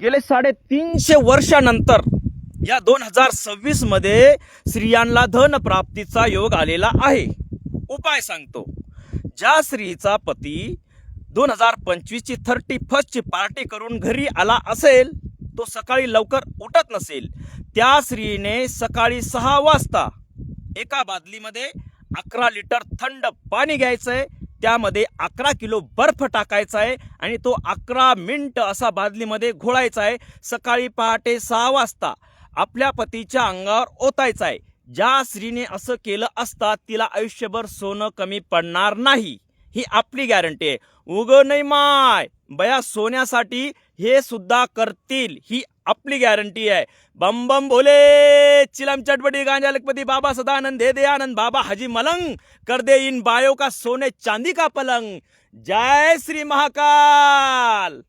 गेले 350 वर्षानंतर या 2026 मध्ये स्त्रियांना धन प्राप्तीचा योग आलेला आहे. उपाय सांगतो. ज्या स्त्रीचा पती 2025 ची 31st ची पार्टी करून घरी आला असेल, तो सकाळी लवकर उठत नसेल, त्या स्त्रीने सकाळी 6 वाजता एका बादलीमध्ये 11 लिटर थंड पाणी घ्यायचंय, त्यामध्ये 11 किलो बर्फ टाकायचा आहे आणि तो 11 मिनिट असा बादलीमध्ये घोळायचा आहे. सकाळी पहाटे 6 वाजता आपल्या पतीच्या अंगावर ओतायचा आहे. ज्या स्त्रीने असं केलं असता तिला आयुष्यभर सोनं कमी पडणार नाही, ही आपली गॅरंटी आहे. उग नाही माय बया, सोन्यासाठी हे सुद्धा करतील, ही आपली गॅरंटी आहे. बम बम भोले, चिलम चटपटी गांजा लखपति, बाबा सदानंद दे आनंद, बाबा हाजी मलंग, कर दे इन बायों का सोने चांदी का पलंग. जय श्री महाकाल.